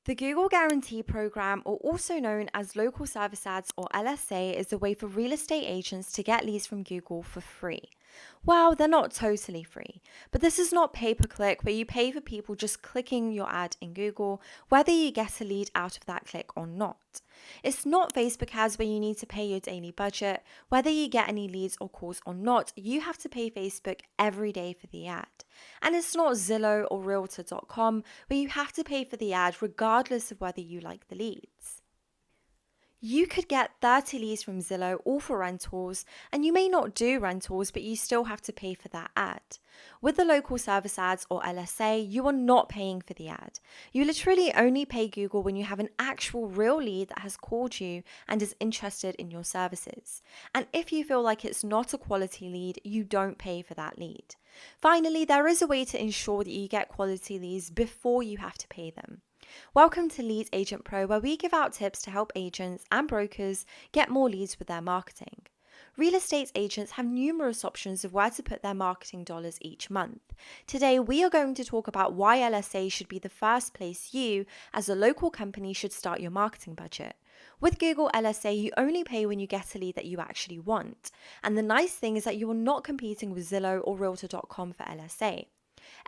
The Google Guarantee Program, or also known as Local Service Ads or LSA, is a way for real estate agents to get leads from Google for free. Well, they're not totally free, but this is not pay per click where you pay for people just clicking your ad in Google, whether you get a lead out of that click or not. It's not Facebook ads where you need to pay your daily budget. Whether you get any leads or calls or not, you have to pay Facebook every day for the ad. And it's not Zillow or Realtor.com where you have to pay for the ad regardless of whether you like the leads. You could get 30 leads from Zillow all for rentals, and you may not do rentals, but you still have to pay for that ad. With the local service ads or LSA, you are not paying for the ad. You literally only pay Google when you have an actual real lead that has called you and is interested in your services. And if you feel like it's not a quality lead, you don't pay for that lead. Finally, there is a way to ensure that you get quality leads before you have to pay them. Welcome to Lead Agent Pro, where we give out tips to help agents and brokers get more leads with their marketing. Real estate agents have numerous options of where to put their marketing dollars each month. Today, we are going to talk about why LSA should be the first place you, as a local company, should start your marketing budget. With Google LSA, you only pay when you get a lead that you actually want. And the nice thing is that you are not competing with Zillow or Realtor.com for LSA.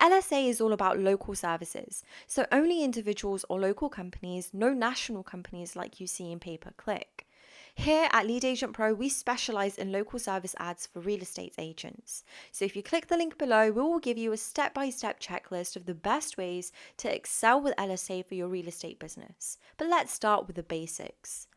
LSA is all about local services, so only individuals or local companies, no national companies like you see in pay-per-click. Here at Lead Agent Pro, we specialize in local service ads for real estate agents. So if you click the link below, we will give you a step-by-step checklist of the best ways to excel with LSA for your real estate business. But let's start with the basics.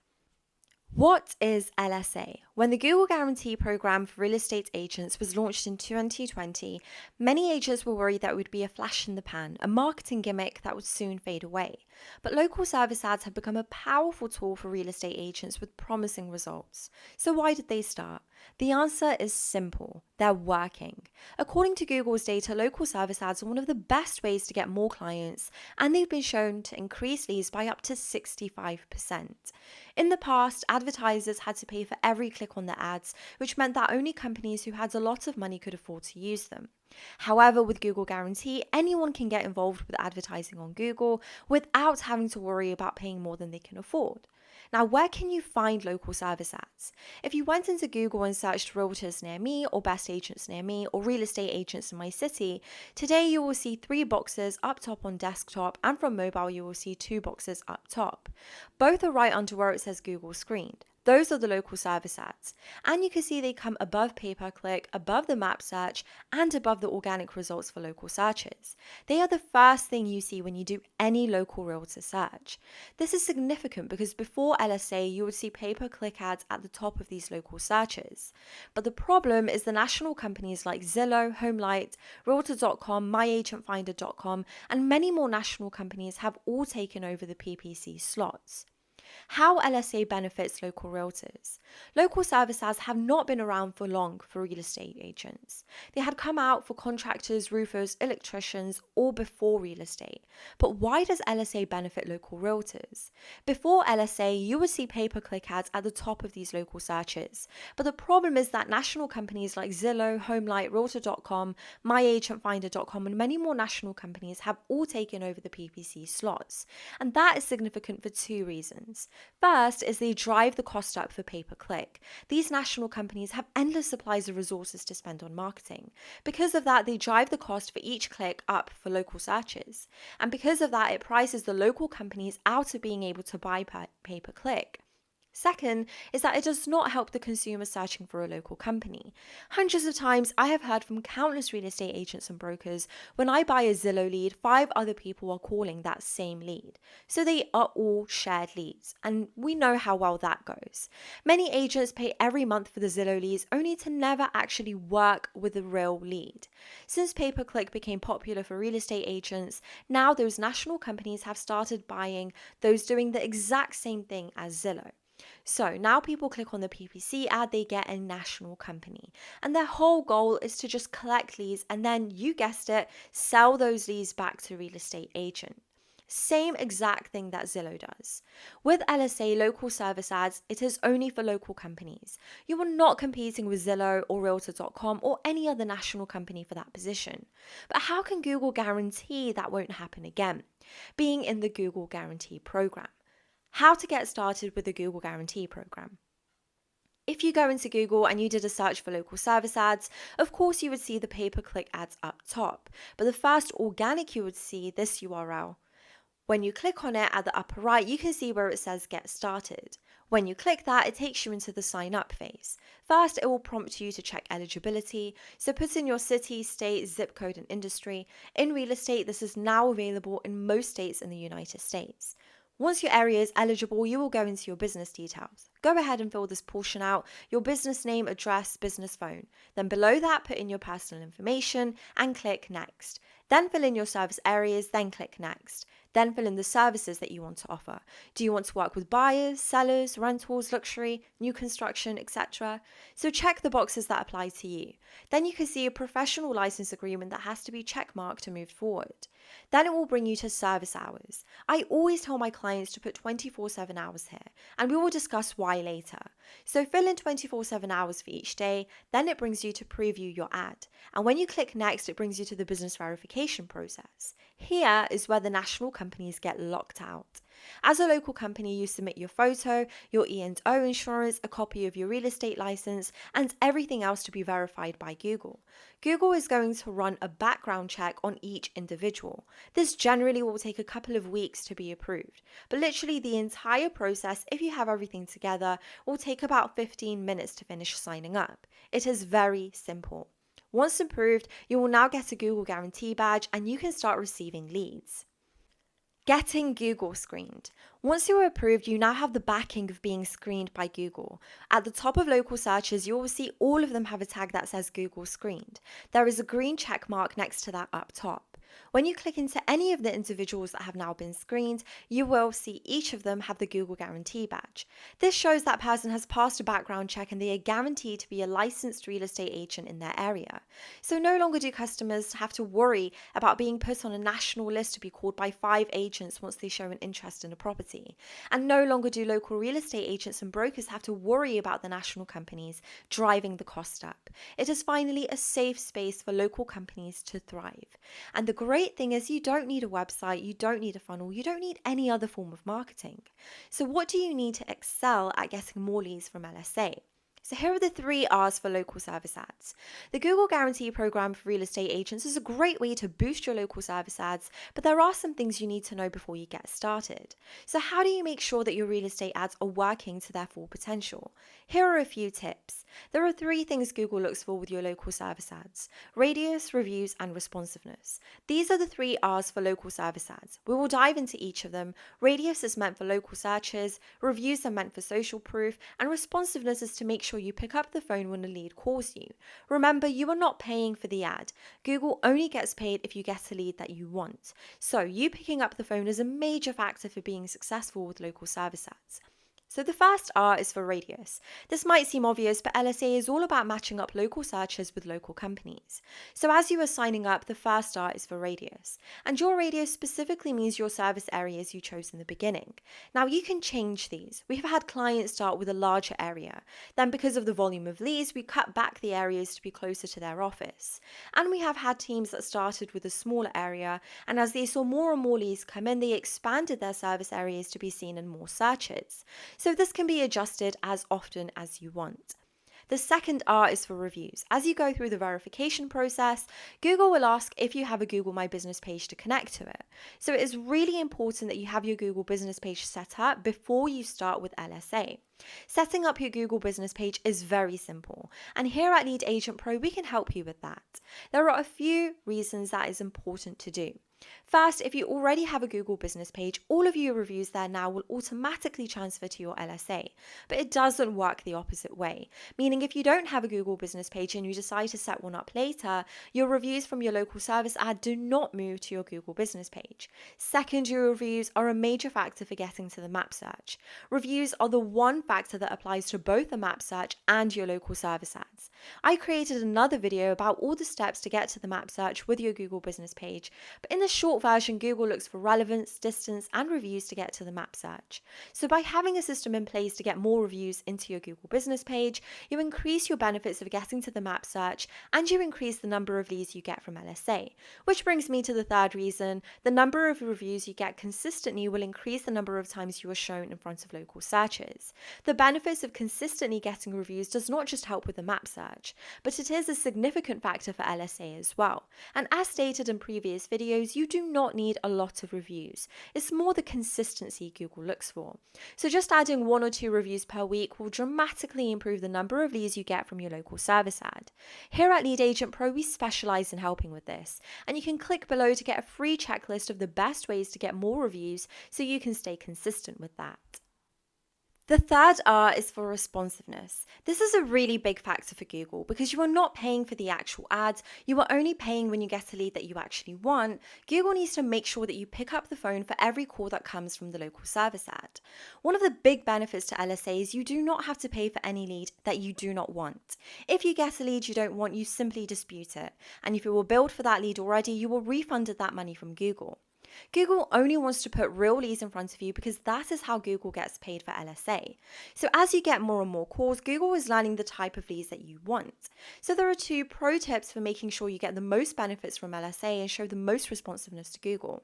What is LSA? When the Google Guarantee Program for real estate agents was launched in 2020, many agents were worried that it would be a flash in the pan, a marketing gimmick that would soon fade away. But local service ads have become a powerful tool for real estate agents with promising results. So why did they start? The answer is simple. They're working. According to Google's data, local service ads are one of the best ways to get more clients, and they've been shown to increase leads by up to 65%. In the past, advertisers had to pay for every click on their ads, which meant that only companies who had a lot of money could afford to use them. However, with Google Guarantee, anyone can get involved with advertising on Google without having to worry about paying more than they can afford. Now, where can you find local service ads? If you went into Google and searched realtors near me, or best agents near me, or real estate agents in my city, today you will see 3 boxes up top on desktop, and from mobile you will see 2 boxes up top. Both are right under where it says Google screened. Those are the local service ads. And you can see they come above pay-per-click, above the map search, and above the organic results for local searches. They are the first thing you see when you do any local realtor search. This is significant because before LSA, you would see pay-per-click ads at the top of these local searches. But the problem is the national companies like Zillow, HomeLight, Realtor.com, MyAgentFinder.com, and many more national companies have all taken over the PPC slots. How LSA benefits local realtors. Local service ads have not been around for long for real estate agents. They had come out for contractors, roofers, electricians, all before real estate. But why does LSA benefit local realtors? Before LSA, you would see pay-per-click ads at the top of these local searches. But the problem is that national companies like Zillow, HomeLight, Realtor.com, MyAgentFinder.com, and many more national companies have all taken over the PPC slots. And that is significant for 2 reasons. First is they drive the cost up for pay-per-click. These national companies have endless supplies of resources to spend on marketing. Because of that, they drive the cost for each click up for local searches. And because of that, it prices the local companies out of being able to buy pay-per-click. Second is that it does not help the consumer searching for a local company. Hundreds of times I have heard from countless real estate agents and brokers, when I buy a Zillow lead, 5 other people are calling that same lead. So they are all shared leads, and we know how well that goes. Many agents pay every month for the Zillow leads only to never actually work with the real lead. Since pay-per-click became popular for real estate agents, now those national companies have started buying those doing the exact same thing as Zillow. So now people click on the PPC ad, they get a national company. And their whole goal is to just collect leads and then, you guessed it, sell those leads back to real estate agent. Same exact thing that Zillow does. With LSA local service ads, it is only for local companies. You are not competing with Zillow or Realtor.com or any other national company for that position. But how can Google guarantee that won't happen again? being in the Google Guarantee Program. How to get started with the Google Guarantee Program. If you go into Google and you did a search for local service ads, of course you would see the pay-per-click ads up top, but the first organic you would see this URL. When you click on it at the upper right, you can see where it says Get Started. When you click that, it takes you into the sign up phase. First, it will prompt you to check eligibility, so put in your city, state, zip code and industry. In real estate, this is now available in most states in the United States. Once your area is eligible, you will go into your business details. Go ahead and fill this portion out, your business name, address, business phone. Then below that, put in your personal information and click Next. Then fill in your service areas, then click Next. Then fill in the services that you want to offer. Do you want to work with buyers, sellers, rentals, luxury, new construction, etc.? So check the boxes that apply to you. Then you can see a professional license agreement that has to be checkmarked to move forward. Then it will bring you to service hours. I always tell my clients to put 24/7 hours here, and we will discuss why later. So fill in 24/7 hours for each day, then it brings you to preview your ad. And when you click Next, it brings you to the business verification process. Here is where the national companies get locked out. As a local company, you submit your photo, your E&O insurance, a copy of your real estate license, and everything else to be verified by Google. Google is going to run a background check on each individual. This generally will take a couple of weeks to be approved, but literally the entire process, if you have everything together, will take about 15 minutes to finish signing up. It is very simple. Once approved, you will now get a Google Guarantee badge and you can start receiving leads. Getting Google screened. Once you're approved, you now have the backing of being screened by Google. At the top of local searches, you will see all of them have a tag that says Google screened. There is a green check mark next to that up top. When you click into any of the individuals that have now been screened, you will see each of them have the Google Guarantee badge. This shows that person has passed a background check and they are guaranteed to be a licensed real estate agent in their area. So no longer do customers have to worry about being put on a national list to be called by 5 agents once they show an interest in a property. And no longer do local real estate agents and brokers have to worry about the national companies driving the cost up. It is finally a safe space for local companies to thrive. And the great thing is you don't need a website, you don't need a funnel, you don't need any other form of marketing. So what do you need to excel at getting more leads from LSA? So here are the 3 R's for local service ads. The Google Guarantee Program for real estate agents is a great way to boost your local service ads, but there are some things you need to know before you get started. So how do you make sure that your real estate ads are working to their full potential? Here are a few tips. There are 3 things Google looks for with your local service ads: radius, reviews, and responsiveness. These are the 3 R's for local service ads. We will dive into each of them. Radius is meant for local searches, reviews are meant for social proof, and responsiveness is to make sure you pick up the phone when a lead calls you. Remember, you are not paying for the ad. Google only gets paid if you get a lead that you want. So you picking up the phone is a major factor for being successful with local service ads. So the first R is for radius. This might seem obvious, but LSA is all about matching up local searches with local companies. So as you are signing up, the first R is for radius. And your radius specifically means your service areas you chose in the beginning. Now you can change these. We have had clients start with a larger area. Then because of the volume of leads, we cut back the areas to be closer to their office. And we have had teams that started with a smaller area, and as they saw more and more leads come in, they expanded their service areas to be seen in more searches. So this can be adjusted as often as you want. The second R is for reviews. As you go through the verification process, Google will ask if you have a Google My Business page to connect to it. So it is really important that you have your Google Business page set up before you start with LSA. Setting up your Google Business page is very simple, and here at Lead Agent Pro we can help you with that. There are a few reasons that is important to do. First, if you already have a Google Business page, all of your reviews there now will automatically transfer to your LSA, but it doesn't work the opposite way, meaning if you don't have a Google Business page and you decide to set one up later, your reviews from your local service ad do not move to your Google Business page. Second, your reviews are a major factor for getting to the map search. Reviews are the one factor that applies to both the map search and your local service ads. I created another video about all the steps to get to the map search with your Google Business page, but in the the short version, Google looks for relevance, distance, and reviews to get to the map search. So by having a system in place to get more reviews into your Google business page, you increase your benefits of getting to the map search, and you increase the number of leads you get from LSA. Which brings me to the third reason: the number of reviews you get consistently will increase the number of times you are shown in front of local searches. The benefits of consistently getting reviews does not just help with the map search, but it is a significant factor for LSA as well. And as stated in previous videos, you do not need a lot of reviews. It's more the consistency Google looks for. So just adding 1 or 2 reviews per week will dramatically improve the number of leads you get from your local service ad. Here at Lead Agent Pro, we specialize in helping with this, and you can click below to get a free checklist of the best ways to get more reviews so you can stay consistent with that. The third R is for responsiveness. This is a really big factor for Google because you are not paying for the actual ads, you are only paying when you get a lead that you actually want. Google needs to make sure that you pick up the phone for every call that comes from the local service ad. One of the big benefits to LSA is you do not have to pay for any lead that you do not want. If you get a lead you don't want, you simply dispute it. And if you were billed for that lead already, you will refund that money from Google. Google only wants to put real leads in front of you because that is how Google gets paid for LSA. So as you get more and more calls, Google is learning the type of leads that you want. So there are 2 pro tips for making sure you get the most benefits from LSA and show the most responsiveness to Google.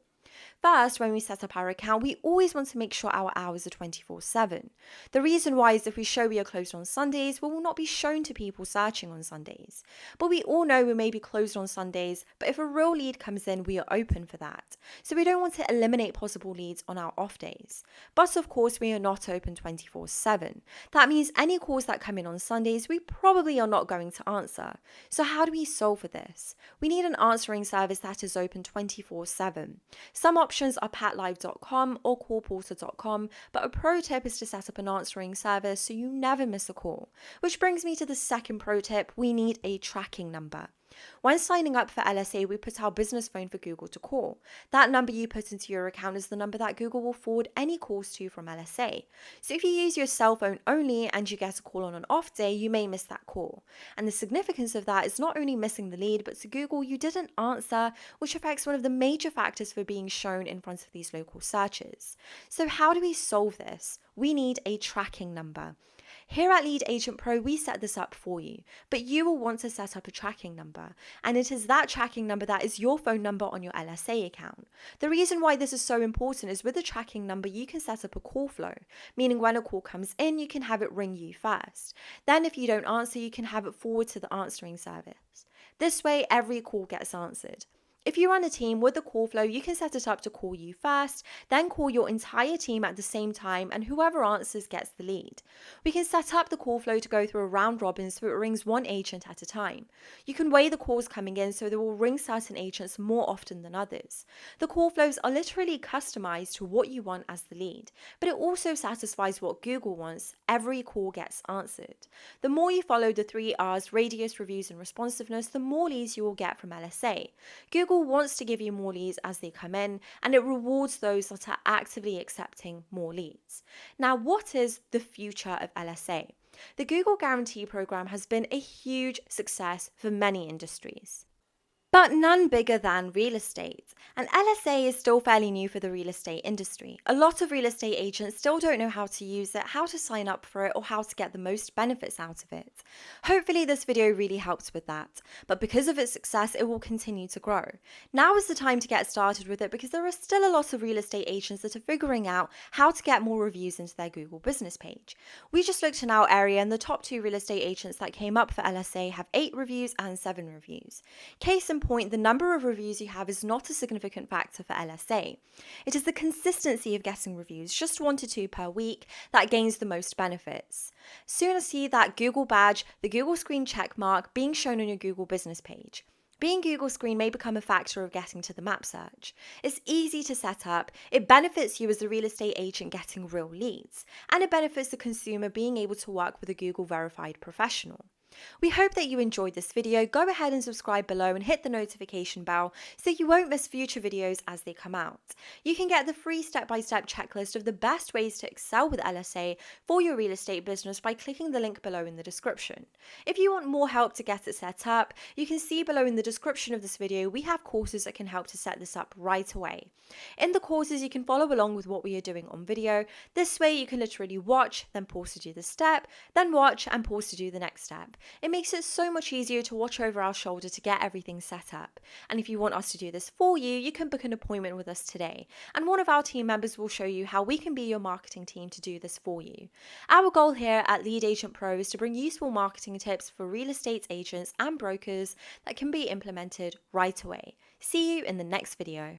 First, when we set up our account, we always want to make sure our hours are 24/7. The reason why is if we show we are closed on Sundays, we will not be shown to people searching on Sundays. But we all know we may be closed on Sundays, but if a real lead comes in, we are open for that. So we don't want to eliminate possible leads on our off days. But of course, we are not open 24/7. That means any calls that come in on Sundays, we probably are not going to answer. So how do we solve for this? We need an answering service that is open 24/7. Some options are patlive.com or callporter.com, but a pro tip is to set up an answering service so you never miss a call. Which brings me to the second pro tip: we need a tracking number. When signing up for LSA, we put our business phone for Google to call. That number you put into your account is the number that Google will forward any calls to from LSA. So if you use your cell phone only and you get a call on an off day, you may miss that call. And the significance of that is not only missing the lead, but to Google, you didn't answer, which affects one of the major factors for being shown in front of these local searches. So how do we solve this? We need a tracking number. Here at Lead Agent Pro, we set this up for you, but you will want to set up a tracking number, and it is that tracking number that is your phone number on your LSA account. The reason why this is so important is with the tracking number, you can set up a call flow, meaning when a call comes in, you can have it ring you first. Then if you don't answer, you can have it forward to the answering service. This way, every call gets answered. If you run a team with the call flow, you can set it up to call you first, then call your entire team at the same time, and whoever answers gets the lead. We can set up the call flow to go through a round robin so it rings one agent at a time. You can weigh the calls coming in so they will ring certain agents more often than others. The call flows are literally customized to what you want as the lead, but it also satisfies what Google wants. Every call gets answered. The more you follow the 3 R's, radius, reviews, and responsiveness, the more leads you will get from LSA. Google wants to give you more leads as they come in, and it rewards those that are actively accepting more leads. Now, what is the future of LSA? The Google Guarantee Program has been a huge success for many industries, but none bigger than real estate. And LSA is still fairly new for the real estate industry. A lot of real estate agents still don't know how to use it, how to sign up for it, or how to get the most benefits out of it. Hopefully this video really helps with that, but because of its success, it will continue to grow. Now is the time to get started with it because there are still a lot of real estate agents that are figuring out how to get more reviews into their Google business page. We just looked in our area and the top 2 real estate agents that came up for LSA have 8 reviews and 7 reviews. Case in point, the number of reviews you have is not a significant factor for LSA. It is the consistency of getting reviews, just 1 to 2 per week, that gains the most benefits. Soon as see that Google badge, the Google screen check mark being shown on your Google business page. Being Google screen may become a factor of getting to the map search. It's easy to set up, it benefits you as a real estate agent getting real leads, and it benefits the consumer being able to work with a Google verified professional. We hope that you enjoyed this video. Go ahead and subscribe below and hit the notification bell so you won't miss future videos as they come out. You can get the free step-by-step checklist of the best ways to excel with LSA for your real estate business by clicking the link below in the description. If you want more help to get it set up, you can see below in the description of this video we have courses that can help to set this up right away. In the courses you can follow along with what we are doing on video. This way you can literally watch, then pause to do the step, then watch and pause to do the next step. It makes it so much easier to watch over our shoulder to get everything set up. And if you want us to do this for you, you can book an appointment with us today. And one of our team members will show you how we can be your marketing team to do this for you. Our goal here at Lead Agent Pro is to bring useful marketing tips for real estate agents and brokers that can be implemented right away. See you in the next video.